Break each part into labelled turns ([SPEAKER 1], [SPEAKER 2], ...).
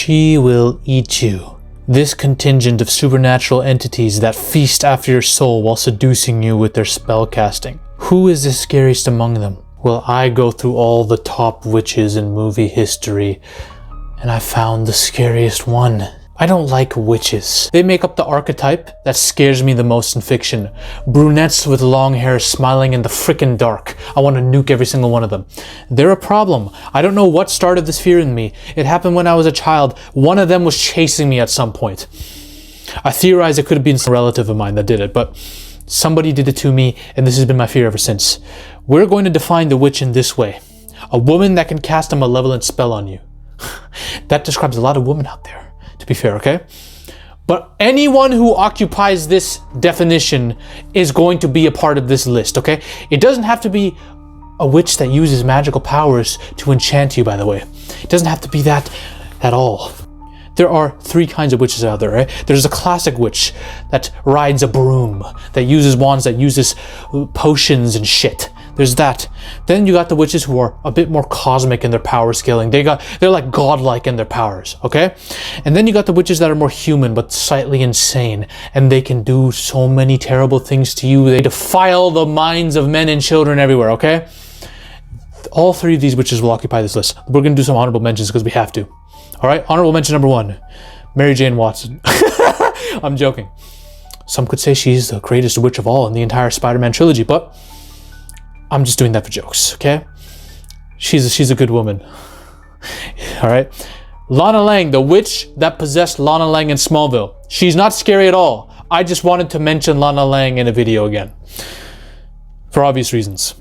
[SPEAKER 1] She will eat you. This contingent of supernatural entities that feast after your soul while seducing you with their spell casting. Who is the scariest among them? Well, I go through all the top witches in movie history, and I found the scariest one. I don't like witches. They make up the archetype that scares me the most in fiction. Brunettes with long hair smiling in the frickin' dark. I want to nuke every single one of them. They're a problem. I don't know what started this fear in me. It happened when I was a child. One of them was chasing me at some point. I theorize it could have been some relative of mine that did it, but somebody did it to me, and this has been my fear ever since. We're going to define the witch in this way. A woman that can cast a malevolent spell on you. That describes a lot of women out there, to be fair, okay? But anyone who occupies this definition is going to be a part of this list, okay? It doesn't have to be a witch that uses magical powers to enchant you, by the way. It doesn't have to be that at all. There are three kinds of witches out there, right? There's a classic witch that rides a broom, that uses wands, that uses potions and shit. There's that. Then you got the witches who are a bit more cosmic in their power scaling. They're like godlike in their powers, okay? And then you got the witches that are more human but slightly insane, and they can do so many terrible things to you. They defile the minds of men and children everywhere, okay? All three of these witches will occupy this list. We're gonna do some honorable mentions because we have to. All right, honorable mention number 1, Mary Jane Watson. I'm joking. Some could say she's the greatest witch of all in the entire Spider-Man trilogy, but I'm just doing that for jokes, okay? She's a good woman. All right. Lana Lang, the witch that possessed Lana Lang in Smallville. She's not scary at all. I just wanted to mention Lana Lang in a video again. For obvious reasons.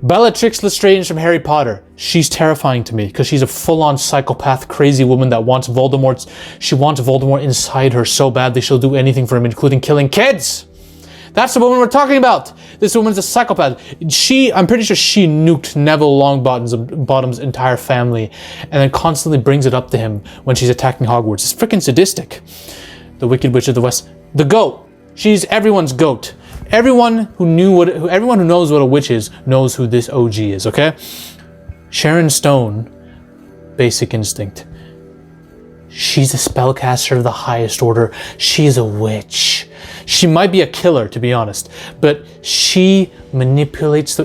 [SPEAKER 1] Bellatrix Lestrange from Harry Potter. She's terrifying to me because she's a full-on psychopath, crazy woman that wants Voldemort. She wants Voldemort inside her so badly she'll do anything for him, including killing kids. That's the woman we're talking about. This woman's a psychopath. I'm pretty sure she nuked Neville Longbottom's entire family and then constantly brings it up to him when she's attacking Hogwarts. It's freaking sadistic. The Wicked Witch of the West. The goat. She's everyone's goat. Everyone who knows what a witch is knows who this OG is, okay? Sharon Stone, Basic Instinct. She's a spellcaster of the highest order. She's a witch. She might be a killer, to be honest, but she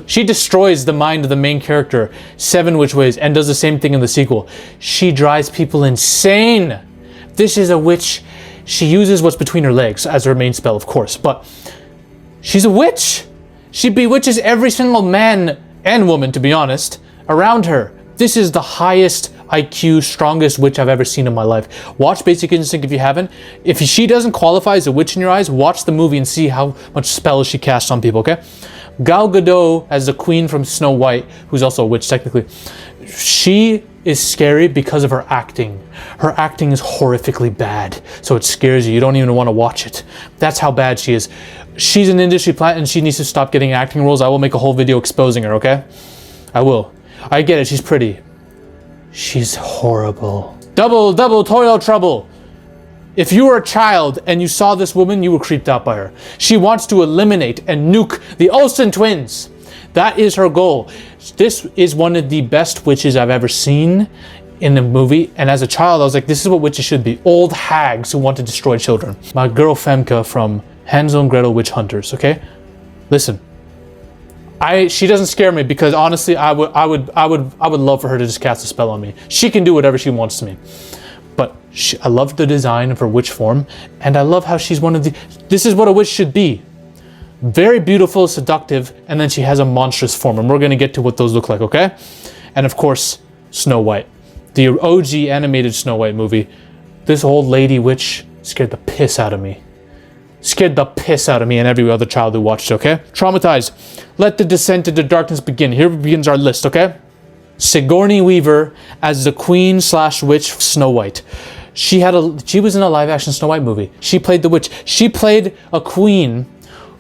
[SPEAKER 1] she destroys the mind of the main character 7 which ways and does the same thing in the sequel. She drives people insane. This is a witch. She uses what's between her legs as her main spell, of course, but she's a witch. She bewitches every single man and woman, to be honest, around her. This is the highest IQ, strongest witch I've ever seen in my life. Watch Basic Instinct if you haven't. If she doesn't qualify as a witch in your eyes, watch the movie and see how much spells she casts on people, okay? Gal Gadot as the queen from Snow White, who's also a witch technically. She is scary because of her acting. Her acting is horrifically bad, so it scares you. You don't even want to watch it. That's how bad she is. She's an industry plant and she needs to stop getting acting roles. I will make a whole video exposing her, okay? I will. I get it, she's pretty. She's horrible. Double toil trouble. If you were a child and you saw this woman, you were creeped out by her. She wants to eliminate and nuke the Olsen twins. That is her goal. This is one of the best witches I've ever seen in a movie. And as a child, I was like, this is what witches should be. Old hags who want to destroy children. My girl Femke from Hansel and Gretel Witch Hunters, okay? Listen. She doesn't scare me because honestly, I would love for her to just cast a spell on me. She can do whatever she wants to me. But I love the design of her witch form, and I love how she's this is what a witch should be. Very beautiful, seductive, and then she has a monstrous form, and we're gonna get to what those look like, okay? And of course, Snow White. The OG animated Snow White movie. This old lady witch scared the piss out of me. Scared the piss out of me and every other child who watched it, okay? Traumatized. Let the descent into darkness begin. Here begins our list, okay? Sigourney Weaver as the queen/witch Snow White. She was in a live-action Snow White movie. She played the witch. She played a queen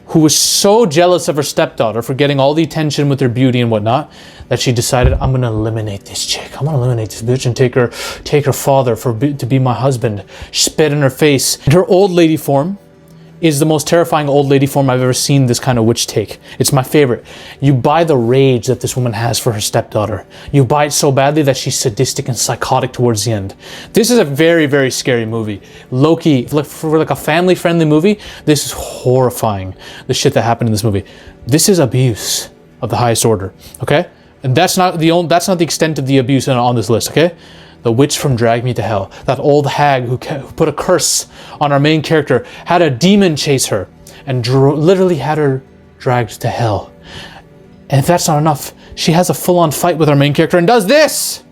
[SPEAKER 1] who was so jealous of her stepdaughter for getting all the attention with her beauty and whatnot that she decided, I'm gonna eliminate this chick. I'm gonna eliminate this bitch and take her father to be my husband. Spit in her face. In her old lady form, is the most terrifying old lady form I've ever seen this kind of witch take. It's my favorite. You buy the rage that this woman has for her stepdaughter. You buy it so badly that she's sadistic and psychotic towards the end. This is a very, very scary movie. Low-key, for like a family-friendly movie, this is horrifying, the shit that happened in this movie. This is abuse of the highest order, okay? And that's not the extent of the abuse on this list, okay? The witch from Drag Me to Hell, that old hag who put a curse on our main character, had a demon chase her, and literally had her dragged to hell. And if that's not enough, she has a full-on fight with our main character and does this!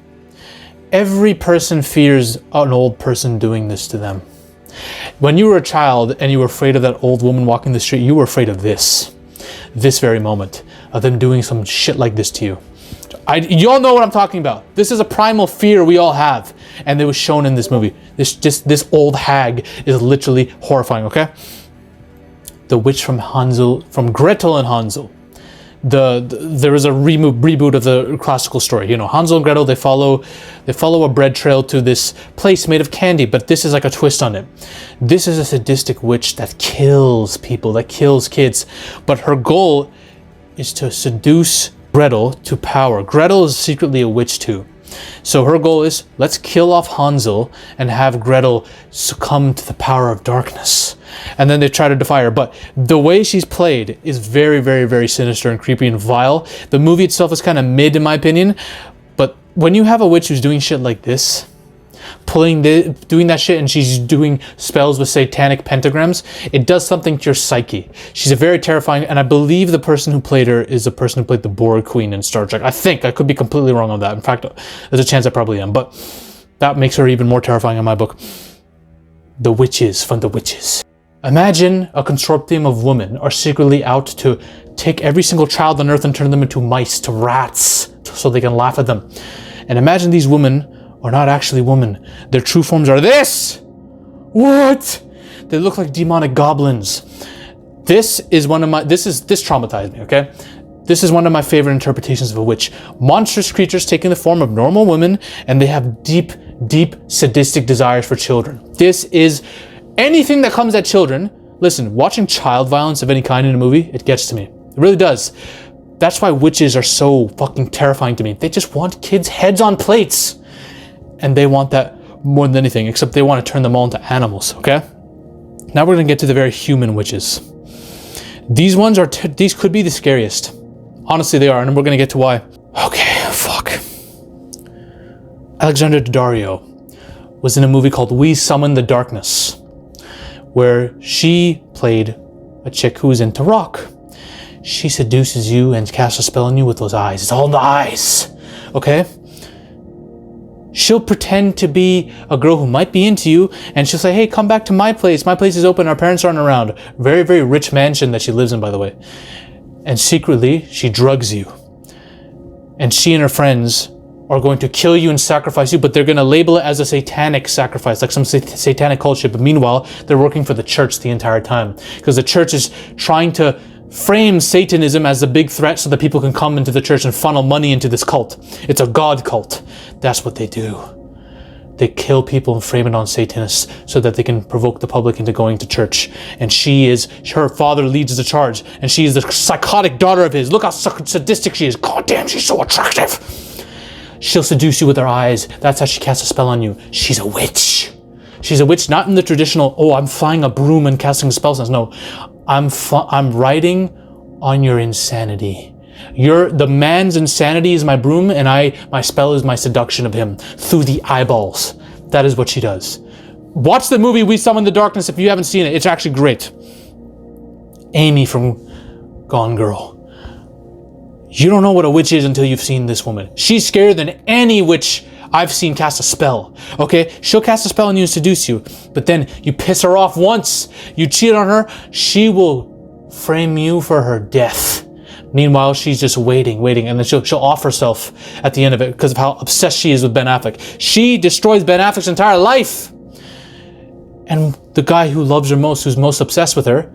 [SPEAKER 1] Every person fears an old person doing this to them. When you were a child and you were afraid of that old woman walking the street, you were afraid of this very moment, of them doing some shit like this to you. You all know what I'm talking about. This is a primal fear we all have, and it was shown in this movie. This old hag is literally horrifying, okay? The witch from Gretel and Hansel. There is a reboot of the classical story. You know, Hansel and Gretel, they follow a bread trail to this place made of candy, but this is like a twist on it. This is a sadistic witch that kills people, that kills kids, but her goal is to seduce Gretel to power. Gretel is secretly a witch too. So her goal is, let's kill off Hansel and have Gretel succumb to the power of darkness. And then they try to defy her. But the way she's played is very, very, very sinister and creepy and vile. The movie itself is kind of mid in my opinion. But when you have a witch who's doing shit like this, doing that shit, and she's doing spells with satanic pentagrams, it does something to your psyche. She's a very terrifying, and I believe the person who played her is the person who played the Borg Queen in Star Trek. I think, I could be completely wrong on that. In fact, there's a chance I probably am, but that makes her even more terrifying in my book. The witches from the witches. Imagine a consortium of women are secretly out to take every single child on Earth and turn them into mice, to rats, so they can laugh at them. And imagine these women are not actually women. Their true forms are this! What? They look like demonic goblins. This traumatized me, okay? This is one of my favorite interpretations of a witch. Monstrous creatures taking the form of normal women, and they have deep, deep sadistic desires for children. This is anything that comes at children. Listen, watching child violence of any kind in a movie, it gets to me. It really does. That's why witches are so fucking terrifying to me. They just want kids' heads on plates. And they want that more than anything, except they want to turn them all into animals, okay? Now we're going to get to the very human witches. These could be the scariest. Honestly, they are, and we're going to get to why. Okay, fuck. Alexandra Daddario was in a movie called We Summon the Darkness, where she played a chick who's into rock. She seduces you and casts a spell on you with those eyes. It's all in the eyes, okay? She'll pretend to be a girl who might be into you, and she'll say, hey, come back to my place. My place is open. Our parents aren't around. Very, very rich mansion that she lives in, by the way. And secretly, she drugs you. And she and her friends are going to kill you and sacrifice you, but they're going to label it as a satanic sacrifice, like some satanic cult shit. But meanwhile, they're working for the church the entire time, because the church is trying to frame Satanism as a big threat so that people can come into the church and funnel money into this cult. It's a god cult. That's what they do. They kill people and frame it on Satanists so that they can provoke the public into going to church. And her father leads the charge, and she is the psychotic daughter of his. Look how sadistic she is. God damn, she's so attractive. She'll seduce you with her eyes. That's how she casts a spell on you. She's a witch. She's a witch, not in the traditional, oh, I'm flying a broom and casting a spell sense. No, I'm riding on your insanity. The man's insanity is my broom, and my spell is my seduction of him through the eyeballs. That is what she does. Watch the movie We Summon the Darkness if you haven't seen it. It's actually great. Amy from Gone Girl. You don't know what a witch is until you've seen this woman. She's scarier than any witch I've seen cast a spell, okay? She'll cast a spell on you and seduce you, but then you piss her off once, you cheat on her, she will frame you for her death. Meanwhile, she's just waiting, and then she'll off herself at the end of it because of how obsessed she is with Ben Affleck. She destroys Ben Affleck's entire life. And the guy who loves her most, who's most obsessed with her,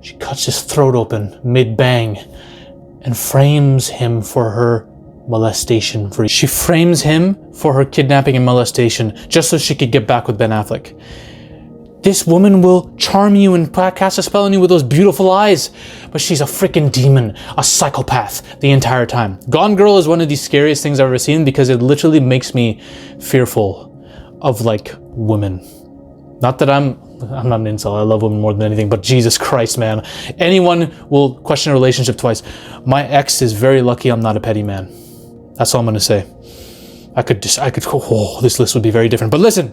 [SPEAKER 1] she cuts his throat open mid-bang and frames him for her molestation. She frames him for her kidnapping and molestation just so she could get back with Ben Affleck. This woman will charm you and cast a spell on you with those beautiful eyes. But she's a freaking demon, a psychopath the entire time. Gone Girl is one of the scariest things I've ever seen because it literally makes me fearful of like women. Not that I'm not an incel, I love women more than anything, but Jesus Christ, man. Anyone will question a relationship twice. My ex is very lucky I'm not a petty man. That's all I'm gonna say. I could, oh, this list would be very different. But listen,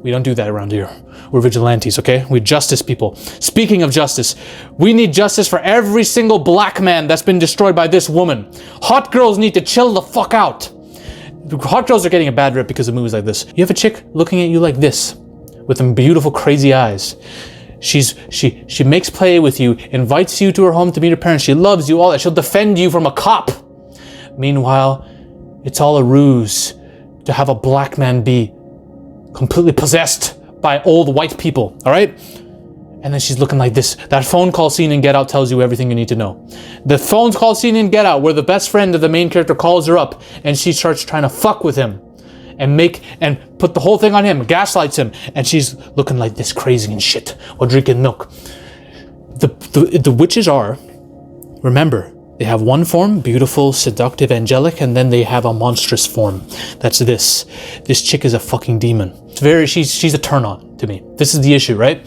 [SPEAKER 1] we don't do that around here. We're vigilantes, okay? We're justice people. Speaking of justice, we need justice for every single black man that's been destroyed by this woman. Hot girls need to chill the fuck out. Hot girls are getting a bad rep because of movies like this. You have a chick looking at you like this, with them beautiful, crazy eyes. She makes play with you, invites you to her home to meet her parents. She loves you, all that. She'll defend you from a cop. Meanwhile, it's all a ruse to have a black man be completely possessed by old white people, all right? And then she's looking like this. That phone call scene in Get Out tells you everything you need to know. The phone call scene in Get Out where the best friend of the main character calls her up and she starts trying to fuck with him and put the whole thing on him, gaslights him, and she's looking like this crazy and shit while drinking milk. The witches are, remember, they have one form, beautiful, seductive, angelic, and then they have a monstrous form. That's this. This chick is a fucking demon. She's a turn on to me. This is the issue, right?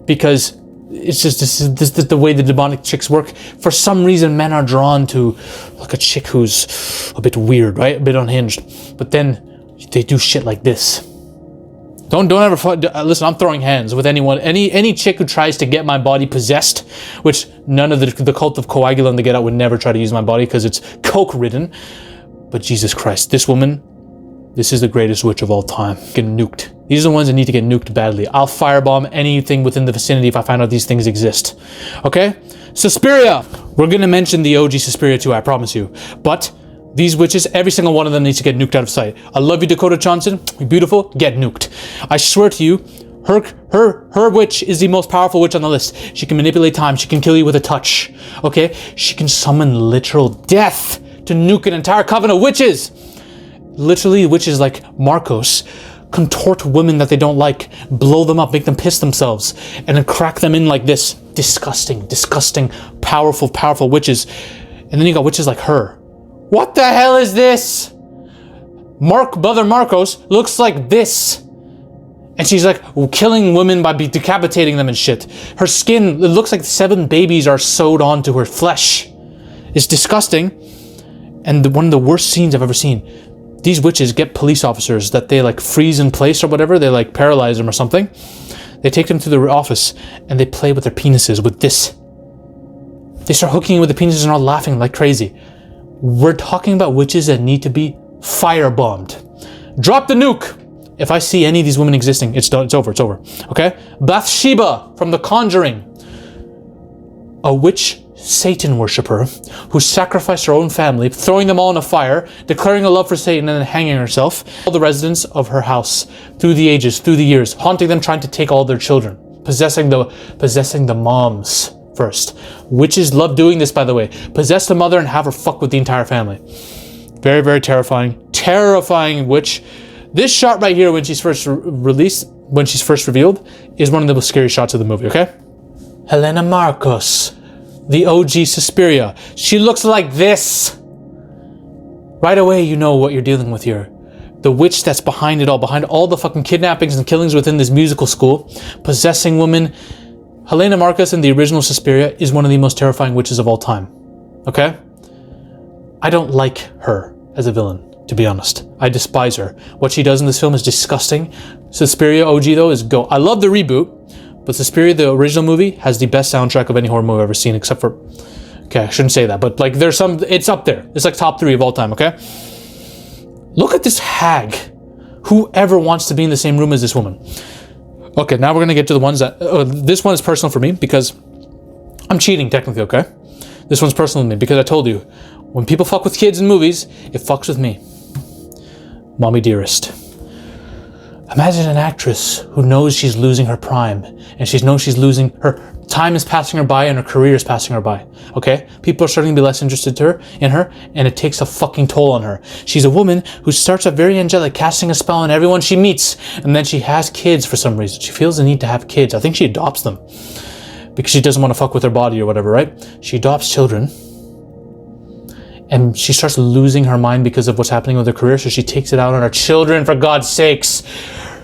[SPEAKER 1] Because it's just this is the way the demonic chicks work. For some reason, men are drawn to like a chick who's a bit weird, right? A bit unhinged. But then they do shit like this. Don't ever listen. I'm throwing hands with anyone, any chick who tries to get my body possessed, which none of the cult of Coagulant to Get Out would never try to use my body because it's coke ridden. But Jesus Christ, this woman, this is the greatest witch of all time. Get nuked. These are the ones that need to get nuked badly. I'll firebomb anything within the vicinity if I find out these things exist. Okay? Suspiria. We're gonna mention the OG Suspiria too, I promise you. But these witches, every single one of them needs to get nuked out of sight. I love you, Dakota Johnson. You're beautiful. Get nuked. I swear to you, her witch is the most powerful witch on the list. She can manipulate time. She can kill you with a touch. Okay? She can summon literal death to nuke an entire coven of witches. Literally, witches like Marcos contort women that they don't like, blow them up, make them piss themselves, and then crack them in like this. Disgusting, disgusting, powerful, powerful witches. And then you got witches like her. What the hell is this? Mother Marcos looks like this. And she's like killing women by decapitating them and shit. Her skin, it looks like 7 babies are sewed onto her flesh. It's disgusting. And one of the worst scenes I've ever seen. These witches get police officers that they like freeze in place or whatever. They like paralyze them or something. They take them to their office and they play with their penises with this. They start hooking with the penises and all laughing like crazy. We're talking about witches that need to be firebombed. Drop the nuke. If I see any of these women existing, it's done. It's over. It's over. Okay? Bathsheba from The Conjuring. A witch Satan worshiper who sacrificed her own family, throwing them all in a fire, declaring a love for Satan and then hanging herself. All the residents of her house through the ages, through the years, haunting them, trying to take all their children, possessing the moms first. Witches love doing this, by the way. Possess the mother and have her fuck with the entire family. Very, very terrifying. Terrifying witch. This shot right here when she's first revealed, is one of the most scary shots of the movie, okay? Helena Marcos, the OG Suspiria. She looks like this. Right away, you know what you're dealing with here. The witch that's behind it all, behind all the fucking kidnappings and killings within this musical school, possessing women. Helena Marcos in the original Suspiria is one of the most terrifying witches of all time. Okay? I don't like her as a villain, to be honest. I despise her. What she does in this film is disgusting. Suspiria OG though is go. I love the reboot, but Suspiria, the original movie, has the best soundtrack of any horror movie I've ever seen, except for... Okay, I shouldn't say that, but like there's some... It's up there. It's like top 3 of all time, okay? Look at this hag. Whoever wants to be in the same room as this woman. Okay, now we're going to get to the ones that... this one is personal for me because I'm cheating technically, okay? This one's personal to me because I told you, when people fuck with kids in movies, it fucks with me. Mommy Dearest. Imagine an actress who knows she's losing her prime, and she knows she's losing her time is passing her by and her career is passing her by. Okay? People are starting to be less interested in her, and it takes a fucking toll on her. She's a woman who starts up very angelic, casting a spell on everyone she meets, and then she has kids for some reason. She feels the need to have kids. I think she adopts them because she doesn't want to fuck with her body or whatever, right? She adopts children, and she starts losing her mind because of what's happening with her career, so she takes it out on her children, for God's sakes.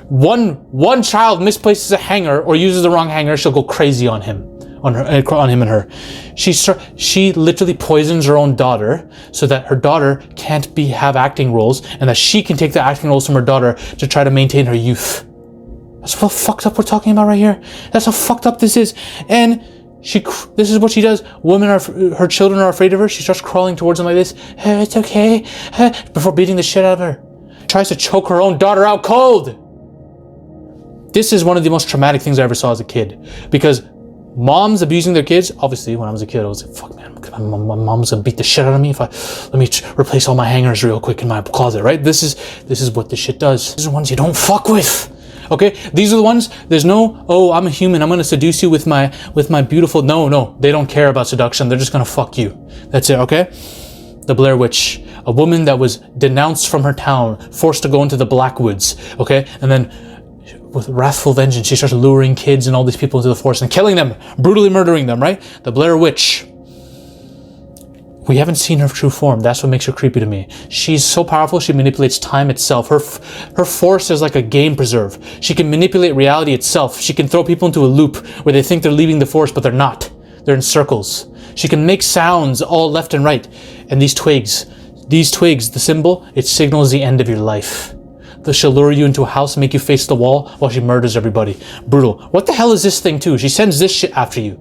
[SPEAKER 1] One child misplaces a hanger or uses the wrong hanger, she'll go crazy on him and her. She literally poisons her own daughter so that her daughter can't have acting roles, and that she can take the acting roles from her daughter to try to maintain her youth. That's how fucked up we're talking about right here. That's how fucked up this is. And this is what she does. Her children are afraid of her. She starts crawling towards them like this. It's okay. Before beating the shit out of her. Tries to choke her own daughter out cold. This is one of the most traumatic things I ever saw as a kid. Because moms abusing their kids, obviously when I was a kid, I was like, fuck man, my mom's gonna beat the shit out of me let me replace all my hangers real quick in my closet, right? This is what this shit does. These are the ones you don't fuck with. Okay, these are the ones, there's no, oh, I'm a human, I'm gonna seduce you with my beautiful, no, they don't care about seduction, they're just gonna fuck you. That's it, okay? The Blair Witch, a woman that was denounced from her town, forced to go into the Blackwoods, okay? And then, with wrathful vengeance, she starts luring kids and all these people into the forest and killing them, brutally murdering them, right? The Blair Witch. We haven't seen her true form. That's what makes her creepy to me. She's so powerful, she manipulates time itself. Her force is like a game preserve. She can manipulate reality itself. She can throw people into a loop where they think they're leaving the forest, but they're not. They're in circles. She can make sounds all left and right. And these twigs, the symbol, it signals the end of your life. She'll lure you into a house and make you face the wall while she murders everybody. Brutal. What the hell is this thing too? She sends this shit after you.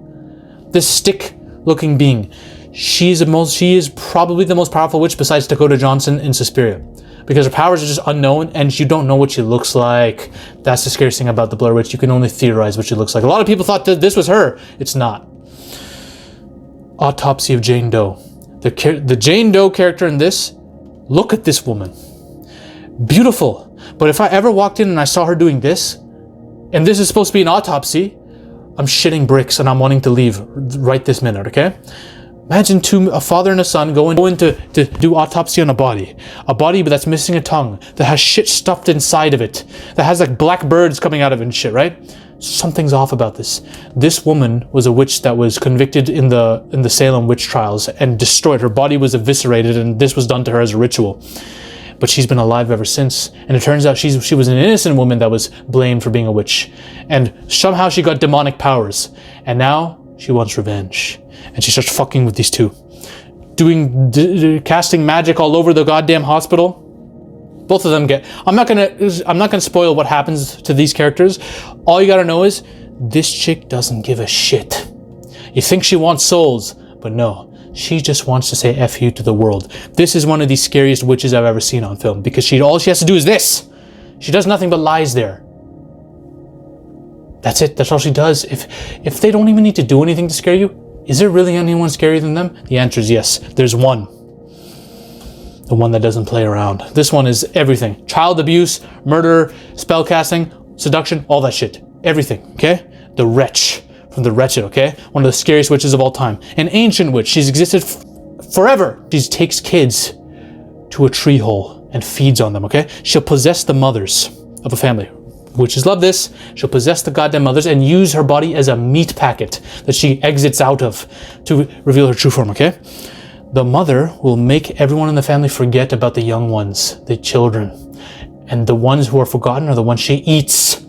[SPEAKER 1] This stick-looking being. She is probably the most powerful witch besides Dakota Johnson in Suspiria. Because her powers are just unknown and you don't know what she looks like. That's the scariest thing about the Blair Witch. You can only theorize what she looks like. A lot of people thought that this was her. It's not. Autopsy of Jane Doe. The Jane Doe character in this, look at this woman. Beautiful. But if I ever walked in and I saw her doing this, and this is supposed to be an autopsy, I'm shitting bricks and I'm wanting to leave right this minute, okay? Imagine a father and a son going to do autopsy on a body that's missing a tongue, that has shit stuffed inside of it, that has like black birds coming out of it and shit, right? Something's off about this. This woman was a witch that was convicted in the Salem witch trials and destroyed. Her body was eviscerated and this was done to her as a ritual. But she's been alive ever since. And it turns out she was an innocent woman that was blamed for being a witch. And somehow she got demonic powers. And now she wants revenge. And she starts fucking with these two. Casting magic all over the goddamn hospital. Both of them I'm not gonna spoil what happens to these characters. All you gotta know is, this chick doesn't give a shit. You think she wants souls, but no. She just wants to say F you to the world. This is one of the scariest witches I've ever seen on film because all she has to do is this. She does nothing but lies there. That's it. That's all she does. If they don't even need to do anything to scare you, is there really anyone scarier than them? The answer is yes. There's one. The one that doesn't play around. This one is everything. Child abuse, murder, spellcasting, seduction, all that shit. Everything, okay? The wretch. From the Wretched, okay? One of the scariest witches of all time. An ancient witch. She's existed forever. She takes kids to a tree hole and feeds on them, okay? She'll possess the mothers of a family. Witches love this. She'll possess the goddamn mothers and use her body as a meat packet that she exits out of to reveal her true form, okay? The mother will make everyone in the family forget about the young ones, the children. And the ones who are forgotten are the ones she eats.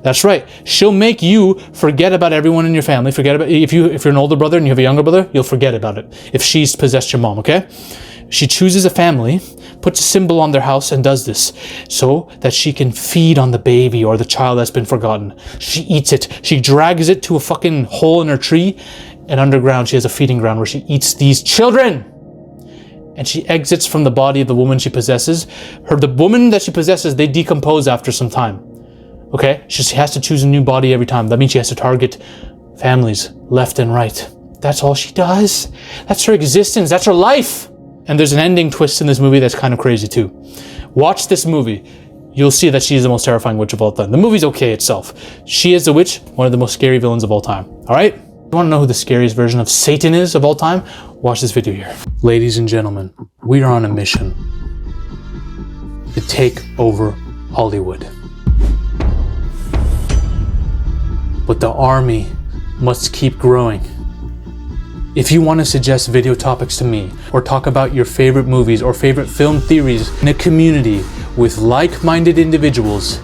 [SPEAKER 1] That's right. She'll make you forget about everyone in your family. Forget about if you're an older brother and you have a younger brother, you'll forget about it if she's possessed your mom, okay? She chooses a family, puts a symbol on their house and does this so that she can feed on the baby or the child that's been forgotten. She eats it. She drags it to a fucking hole in her tree, and underground she has a feeding ground where she eats these children. And she exits from the body of the woman she possesses. The woman that she possesses, they decompose after some time. Okay, she has to choose a new body every time. That means she has to target families left and right. That's all she does. That's her existence. That's her life. And there's an ending twist in this movie that's kind of crazy too. Watch this movie. you'll see that she's the most terrifying witch of all time. The movie's okay itself. She is the witch, one of the most scary villains of all time. All right? You want to know who the scariest version of Satan is of all time? Watch this video here. Ladies and gentlemen, we are on a mission to take over Hollywood. But the army must keep growing. If you want to suggest video topics to me, or talk about your favorite movies or favorite film theories in a community with like-minded individuals,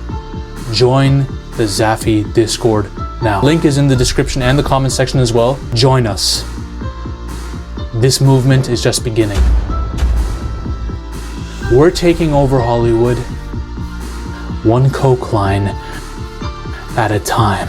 [SPEAKER 1] join the Zafy Discord now. Link is in the description and the comment section as well. Join us. This movement is just beginning. We're taking over Hollywood, one coke line at a time.